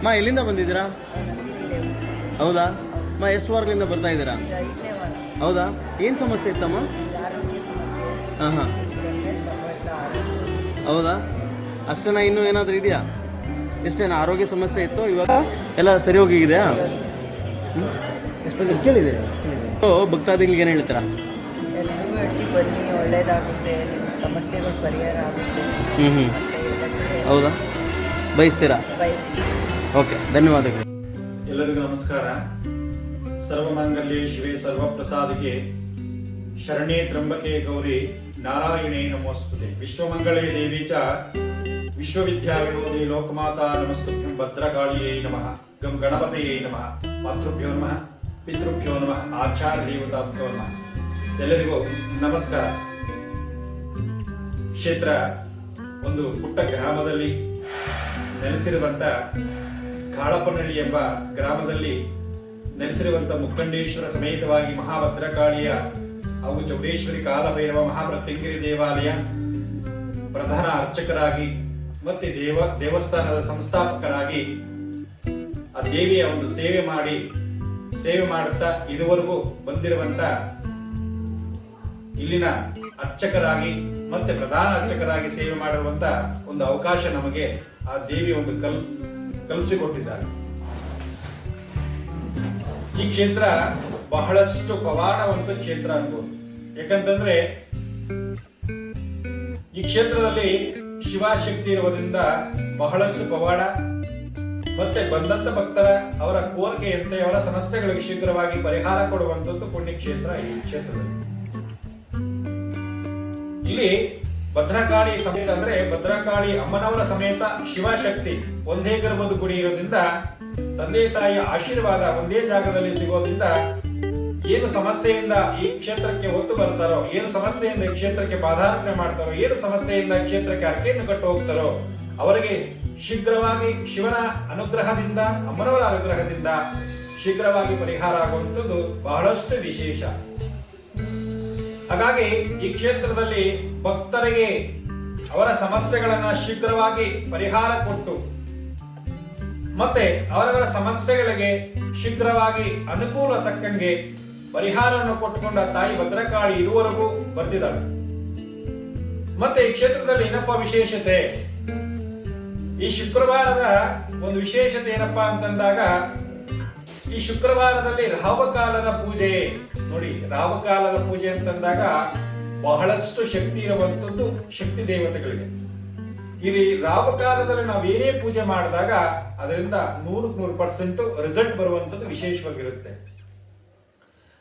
ಮಾ ಎಲ್ಲಿಂದ ಬಂದಿದ್ದೀರಾ? ಹೌದಾ ಮಾ, ಎಷ್ಟು ವಾರಗಳಿಂದ ಬರ್ತಾ ಇದ್ದೀರಾ? ಹೌದಾ, ಏನು ಸಮಸ್ಯೆ ಇತ್ತಮ್ಮ? ಹಾಂ ಹಾಂ, ಹೌದಾ, ಅಷ್ಟೇನಾ? ಇನ್ನೂ ಏನಾದರೂ ಇದೆಯಾ? ಎಷ್ಟೇನಾ ಆರೋಗ್ಯ ಸಮಸ್ಯೆ ಇತ್ತು? ಇವಾಗ ಎಲ್ಲ ಸರಿ ಹೋಗಿದೆಯಾ? ಎಷ್ಟು ಕೇಳಿದೆ ಭಕ್ತಾದಿಗಳಿಗೆ ಏನು ಹೇಳ್ತೀರಾ? ಬನ್ನಿ, ಒಳ್ಳೇದಾಗುತ್ತೆ, ನಿಮ್ಮ ಸಮಸ್ಯೆಗಳು ಪರಿಹಾರ ಆಗುತ್ತೆ. ಹೌದಾ, ಬಯಸ್ತೀರಾ? ಓಕೆ, ಧನ್ಯವಾದಗಳು. ಎಲ್ಲರಿಗೂ ನಮಸ್ಕಾರ. ಸರ್ವಮಂಗಲ್ಯೆ ಶಿವೆ ಸರ್ವಪ್ರಸಾದಿಕೆ ಶರಣ್ಯೇ ತ್ರ್ಯಂಬಕೆ ಗೌರಿ ನಾರಾಯಣೇ ನಮೋಸ್ತುತೆ. ವಿಶ್ವಮಂಗಳೇ ದೇವಿ ಚ ವಿಶ್ವವಿದ್ಯಾವಿನೋದಿ ಲೋಕಮಾತಾ ನಮಸ್ತುಭ್ಯಂ ಭದ್ರಕಾಳಿಯೇ ನಮಃ. ಗಂ ಗಣಪತಯೇ ನಮಃ. ಮಾತೃಭ್ಯೋ ನಮಃ, ಪಿತೃಭ್ಯೋ ನಮಃ, ಆಚಾರ್ಯ ದೇವತಾಭ್ಯೋ ನಮಃ. ಎಲ್ಲರಿಗೂ ನಮಸ್ಕಾರ. ಕ್ಷೇತ್ರ ಒಂದು ಪುಟ್ಟ ಗ್ರಾಮದಲ್ಲಿ ನೆಲೆಸಿರುವಂತ ಕಾಳಪ್ಪನಹಳ್ಳಿ ಎಂಬ ಗ್ರಾಮದಲ್ಲಿ ನೆಲೆಸಿರುವಂತ ಮುಕ್ಕಂಡೇಶ್ವರ ಸಮೇತವಾಗಿ ಮಹಾಭದ್ರಕಾಳಿಯ ಹಾಗೂ ಚೌಡೇಶ್ವರಿ ಕಾಲಭೈರವ ಮಹಾಮೃತ್ಯುಂಜಯ ದೇವಾಲಯ ಪ್ರಧಾನ ಅರ್ಚಕರಾಗಿ ಮತ್ತೆ ದೇವಸ್ಥಾನದ ಸಂಸ್ಥಾಪಕರಾಗಿ ಆ ದೇವಿಯ ಒಂದು ಸೇವೆ ಮಾಡುತ್ತಾ ಇದುವರೆಗೂ ಬಂದಿರುವಂತ ಇಲ್ಲಿನ ಅರ್ಚಕರಾಗಿ ಮತ್ತೆ ಪ್ರಧಾನ ಅರ್ಚಕರಾಗಿ ಸೇವೆ ಮಾಡಿರುವಂತ ಒಂದು ಅವಕಾಶ ನಮಗೆ ಆ ದೇವಿ ಒಂದು ಕಲ್ಪಿಸಿಕೊಟ್ಟಿದ್ದಾರೆ. ಈ ಕ್ಷೇತ್ರ ಬಹಳಷ್ಟು ಪವಾಡವಂತ ಕ್ಷೇತ್ರ ಅನ್ಬೋದು. ಯಾಕಂತಂದ್ರೆ ಈ ಕ್ಷೇತ್ರದಲ್ಲಿ ಶಿವಶಕ್ತಿ ಇರುವುದರಿಂದ ಬಹಳಷ್ಟು ಪವಾಡ ಮತ್ತೆ ಬಂದಂತ ಭಕ್ತರ ಅವರ ಕೋರಿಕೆಯಂತೆ ಅವರ ಸಮಸ್ಯೆಗಳಿಗೆ ಶೀಘ್ರವಾಗಿ ಪರಿಹಾರ ಕೊಡುವಂತದ್ದು ಪುಣ್ಯ ಕ್ಷೇತ್ರ ಈ ಕ್ಷೇತ್ರದಲ್ಲಿ. ಇಲ್ಲಿ ಭದ್ರಕಾಳಿ ಸಮೇತ ಅಂದ್ರೆ ಭದ್ರಕಾಳಿ ಅಮ್ಮನವರ ಸಮೇತ ಶಿವಶಕ್ತಿ ಒಂದೇ ಗರ್ಭದ ಗುಡಿ ಇರೋದ್ರಿಂದ ತಂದೆ ತಾಯಿಯ ಆಶೀರ್ವಾದ ಒಂದೇ ಜಾಗದಲ್ಲಿ ಸಿಗೋದ್ರಿಂದ ಏನು ಸಮಸ್ಯೆಯಿಂದ ಈ ಕ್ಷೇತ್ರಕ್ಕೆ ಒತ್ತು ಬರ್ತಾರೋ, ಏನು ಸಮಸ್ಯೆಯಿಂದ ಈ ಕ್ಷೇತ್ರಕ್ಕೆ ಪಾದಾರ್ಪಣೆ ಮಾಡ್ತಾರೋ, ಏನು ಸಮಸ್ಯೆಯಿಂದ ಈ ಕ್ಷೇತ್ರಕ್ಕೆ ಅರ್ಕೆಯನ್ನು ಕಟ್ಟು ಹೋಗ್ತಾರೋ ಅವರಿಗೆ ಶೀಘ್ರವಾಗಿ ಶಿವನ ಅನುಗ್ರಹದಿಂದ, ಅಮ್ಮನವರ ಅನುಗ್ರಹದಿಂದ ಶೀಘ್ರವಾಗಿ ಪರಿಹಾರ ಆಗುವಂಥದ್ದು ಬಹಳಷ್ಟು ವಿಶೇಷ. ಹಾಗಾಗಿ ಈ ಕ್ಷೇತ್ರದಲ್ಲಿ ಭಕ್ತರಿಗೆ ಅವರ ಸಮಸ್ಯೆಗಳನ್ನ ಶೀಘ್ರವಾಗಿ ಪರಿಹಾರ ಕೊಟ್ಟು ಮತ್ತೆ ಅವರವರ ಸಮಸ್ಯೆಗಳಿಗೆ ಶೀಘ್ರವಾಗಿ ಅನುಕೂಲ ತಕ್ಕಂಗೆ ಪರಿಹಾರವನ್ನು ಕೊಟ್ಟುಕೊಂಡ ತಾಯಿ ಭದ್ರಕಾಳಿ ಇದುವರೆಗೂ ಬರ್ತಿದ್ದಾಳೆ. ಮತ್ತೆ ಈ ಕ್ಷೇತ್ರದಲ್ಲಿ ಏನಪ್ಪಾ ವಿಶೇಷತೆ? ಈ ಶುಕ್ರವಾರದ ಒಂದು ವಿಶೇಷತೆ ಏನಪ್ಪಾ ಅಂತಂದಾಗ, ಈ ಶುಕ್ರವಾರದಲ್ಲಿ ರಾವಕಾಲದ ಪೂಜೆ. ನೋಡಿ, ರಾವಕಾಲದ ಪೂಜೆ ಅಂತಂದಾಗ ಬಹಳಷ್ಟು ಶಕ್ತಿ ಇರುವಂತದ್ದು ಶಕ್ತಿ ದೇವತೆಗಳಿಗೆ. ಈ ರಾವಕಾಲದಲ್ಲಿ ನಾವು ಏನೇ ಪೂಜೆ ಮಾಡಿದಾಗ ಅದರಿಂದ 100% ರಿಸಲ್ಟ್ ಬರುವಂತದ್ದು ವಿಶೇಷವಾಗಿರುತ್ತೆ.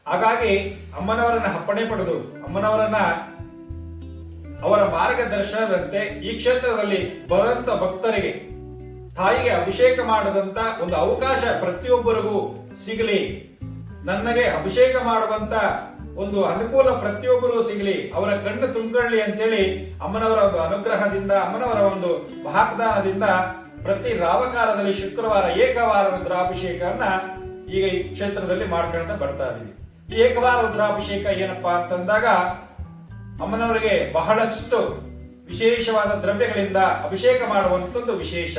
ಹಾಗಾಗಿ ಅಮ್ಮನವರನ್ನ ಅಪ್ಪಣೆ ಪಡೆದು ಅಮ್ಮನವರನ್ನ ಅವರ ಮಾರ್ಗದರ್ಶನದಂತೆ ಈ ಕ್ಷೇತ್ರದಲ್ಲಿ ಬರುವಂತ ಭಕ್ತರಿಗೆ ತಾಯಿಗೆ ಅಭಿಷೇಕ ಮಾಡದಂತ ಒಂದು ಅವಕಾಶ ಪ್ರತಿಯೊಬ್ಬರಿಗೂ ಸಿಗಲಿ, ನನಗೆ ಅಭಿಷೇಕ ಮಾಡುವಂತ ಒಂದು ಅನುಕೂಲ ಪ್ರತಿಯೊಬ್ಬರಿಗೂ ಸಿಗಲಿ, ಅವರ ಕಣ್ಣು ತುಂಬಿಕೊಳ್ಳಿ ಅಂತೇಳಿ ಅಮ್ಮನವರ ಒಂದು ಅನುಗ್ರಹದಿಂದ, ಅಮ್ಮನವರ ಒಂದು ವಾಗ್ದಾನದಿಂದ ಪ್ರತಿ ರಾವಕಾಲದಲ್ಲಿ ಶುಕ್ರವಾರ ಏಕವಾರ ರುದ್ರಾಭಿಷೇಕವನ್ನ ಈಗ ಈ ಕ್ಷೇತ್ರದಲ್ಲಿ ಮಾಡ್ಕೊಂತ ಬರ್ತಾ ಇದೀವಿ. ಈ ಏಕವಾರ ರುದ್ರಾಭಿಷೇಕ ಏನಪ್ಪಾ ಅಂತಂದಾಗ ಅಮ್ಮನವರಿಗೆ ಬಹಳಷ್ಟು ವಿಶೇಷವಾದ ದ್ರವ್ಯಗಳಿಂದ ಅಭಿಷೇಕ ಮಾಡುವಂತದ್ದು ವಿಶೇಷ.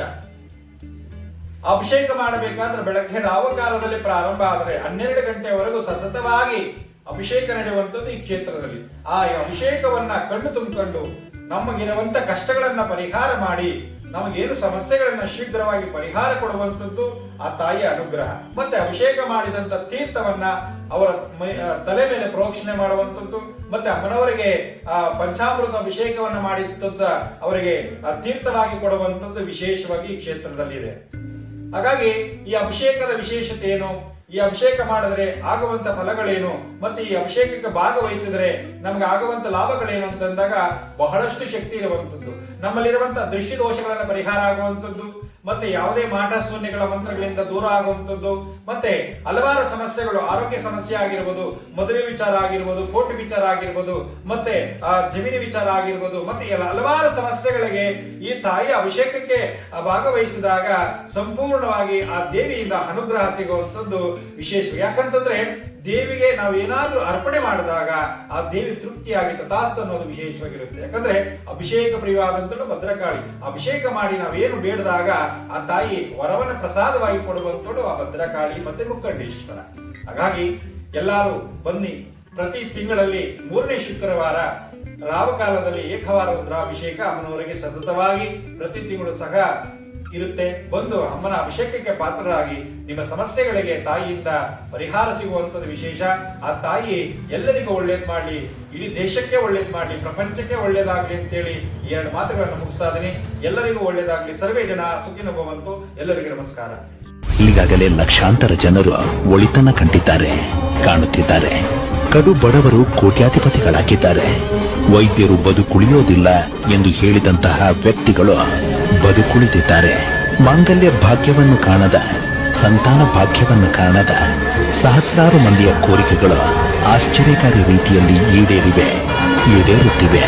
ಅಭಿಷೇಕ ಮಾಡಬೇಕಾದ್ರೆ ಬೆಳಗ್ಗೆ ರಾವಕಾಲದಲ್ಲಿ ಪ್ರಾರಂಭ ಆದರೆ 12 ಗಂಟೆವರೆಗೂ ಸತತವಾಗಿ ಅಭಿಷೇಕ ನಡೆಯುವಂಥದ್ದು ಈ ಕ್ಷೇತ್ರದಲ್ಲಿ. ಆ ಅಭಿಷೇಕವನ್ನ ಕಣ್ಣು ತುಂಬಿಕೊಂಡು ನಮಗಿರುವಂತ ಕಷ್ಟಗಳನ್ನ ಪರಿಹಾರ ಮಾಡಿ ನಮಗೇನು ಸಮಸ್ಯೆಗಳನ್ನ ಶೀಘ್ರವಾಗಿ ಪರಿಹಾರ ಕೊಡುವಂಥದ್ದು ಆ ತಾಯಿಯ ಅನುಗ್ರಹ. ಮತ್ತೆ ಅಭಿಷೇಕ ಮಾಡಿದಂತ ತೀರ್ಥವನ್ನ ಅವರ ತಲೆ ಮೇಲೆ ಪ್ರೋಕ್ಷಣೆ ಮಾಡುವಂಥದ್ದು, ಮತ್ತೆ ಅಮ್ಮನವರಿಗೆ ಆ ಪಂಚಾಮೃತ ಅಭಿಷೇಕವನ್ನ ಮಾಡಿದ್ದ ಅವರಿಗೆ ತೀರ್ಥವಾಗಿ ಕೊಡುವಂಥದ್ದು ವಿಶೇಷವಾಗಿ ಈ ಕ್ಷೇತ್ರದಲ್ಲಿ ಇದೆ. ಹಾಗಾಗಿ ಈ ಅಭಿಷೇಕದ ವಿಶೇಷತೆ ಏನು, ಈ ಅಭಿಷೇಕ ಮಾಡಿದ್ರೆ ಆಗುವಂತ ಫಲಗಳೇನು, ಮತ್ತೆ ಈ ಅಭಿಷೇಕಕ್ಕೆ ಭಾಗವಹಿಸಿದ್ರೆ ನಮ್ಗೆ ಆಗುವಂತ ಲಾಭಗಳೇನು ಅಂತಂದಾಗ ಬಹಳಷ್ಟು ಶಕ್ತಿ ಇರುವಂತದ್ದು, ನಮ್ಮಲ್ಲಿರುವಂತಹ ದೃಷ್ಟಿ ದೋಷಗಳನ್ನ ಪರಿಹಾರ ಆಗುವಂತದ್ದು, ಮತ್ತೆ ಯಾವುದೇ ಮಾಟ ಶೂನ್ಯಗಳ ಮಂತ್ರಗಳಿಂದ ದೂರ ಆಗುವಂತದ್ದು, ಮತ್ತೆ ಹಲವಾರು ಸಮಸ್ಯೆಗಳು, ಆರೋಗ್ಯ ಸಮಸ್ಯೆ ಆಗಿರ್ಬೋದು, ಮದುವೆ ವಿಚಾರ ಆಗಿರ್ಬೋದು, ಕೋರ್ಟ್ ವಿಚಾರ ಆಗಿರ್ಬೋದು, ಮತ್ತೆ ಜಮೀನು ವಿಚಾರ ಆಗಿರ್ಬೋದು, ಮತ್ತೆ ಹಲವಾರು ಸಮಸ್ಯೆಗಳಿಗೆ ಈ ತಾಯಿಯ ಅಭಿಷೇಕಕ್ಕೆ ಭಾಗವಹಿಸಿದಾಗ ಸಂಪೂರ್ಣವಾಗಿ ಆ ದೇವಿಯಿಂದ ಅನುಗ್ರಹ ಸಿಗುವಂತದ್ದು ವಿಶೇಷ. ಯಾಕಂತಂದ್ರೆ ದೇವಿಗೆ ನಾವು ಏನಾದ್ರೂ ಅರ್ಪಣೆ ಮಾಡಿದಾಗ ಆ ದೇವಿ ತೃಪ್ತಿಯಾಗಿ ತಥಾಸ್ತು ಅನ್ನೋದು ವಿಶೇಷವಾಗಿರುತ್ತೆ. ಯಾಕಂದ್ರೆ ಅಭಿಷೇಕ ಪ್ರಿಯವಾದಂತೂ ಭದ್ರಕಾಳಿ. ಅಭಿಷೇಕ ಮಾಡಿ ನಾವೇನು ಬೇಡದಾಗ ಆ ತಾಯಿ ವರವನ್ನ ಪ್ರಸಾದವಾಗಿ ಕೊಡುವಂತೋಡು ಆ ಭದ್ರಕಾಳಿ ಮತ್ತೆ ಮುಕ್ಕಂಡೇಶ್ವರ. ಹಾಗಾಗಿ ಎಲ್ಲರೂ ಬನ್ನಿ, ಪ್ರತಿ ತಿಂಗಳಲ್ಲಿ 3ನೇ ಶುಕ್ರವಾರ ರಾವಕಾಲದಲ್ಲಿ ಏಕವಾರ ರುದ್ರಾಭಿಷೇಕ ಅಮ್ಮನವರಿಗೆ ಸತತವಾಗಿ ಪ್ರತಿ ತಿಂಗಳು ಸಹ ಇರುತ್ತೆ. ಬಂದು ಅಮ್ಮನ ಅಭಿಷೇಕಕ್ಕೆ ಪಾತ್ರರಾಗಿ ನಿಮ್ಮ ಸಮಸ್ಯೆಗಳಿಗೆ ತಾಯಿಯಿಂದ ಪರಿಹಾರ ಸಿಗುವಂಥದ್ದು ವಿಶೇಷ. ಆ ತಾಯಿ ಎಲ್ಲರಿಗೂ ಒಳ್ಳೇದ್ ಮಾಡಲಿ, ಇಡೀ ದೇಶಕ್ಕೆ ಒಳ್ಳೇದ್ ಮಾಡಲಿ, ಪ್ರಪಂಚಕ್ಕೆ ಒಳ್ಳೇದಾಗ್ಲಿ ಅಂತೇಳಿ ಈ 2 ಮಾತುಗಳನ್ನು ಮುಗಿಸ್ತಾ ಇದೀನಿ. ಎಲ್ಲರಿಗೂ ಒಳ್ಳೇದಾಗ್ಲಿ. ಸರ್ವೇ ಜನ ಸುಖಿನೋ ಭವಂತು. ಎಲ್ಲರಿಗೂ ನಮಸ್ಕಾರ. ಈಗಾಗಲೇ ಲಕ್ಷಾಂತರ ಜನರು ಒಳಿತನ್ನ ಕಂಡಿದ್ದಾರೆ, ಕಾಣುತ್ತಿದ್ದಾರೆ. ಕಡು ಬಡವರು ಕೋಟ್ಯಾಧಿಪತಿಗಳಾಗಿದ್ದಾರೆ. ವೈದ್ಯರು ಬದುಕುಳಿಯೋದಿಲ್ಲ ಎಂದು ಹೇಳಿದಂತಹ ವ್ಯಕ್ತಿಗಳು ಬದುಕುಳಿದಿದ್ದಾರೆ. ಮಾಂಗಲ್ಯ ಭಾಗ್ಯವನ್ನು ಕಾಣದ, ಸಂತಾನ ಭಾಗ್ಯವನ್ನು ಕಾಣದ ಸಹಸ್ರಾರು ಮಂದಿಯ ಕೋರಿಕೆಗಳು ಆಶ್ಚರ್ಯಕಾರಿ ರೀತಿಯಲ್ಲಿ ಈಡೇರುತ್ತಿವೆ.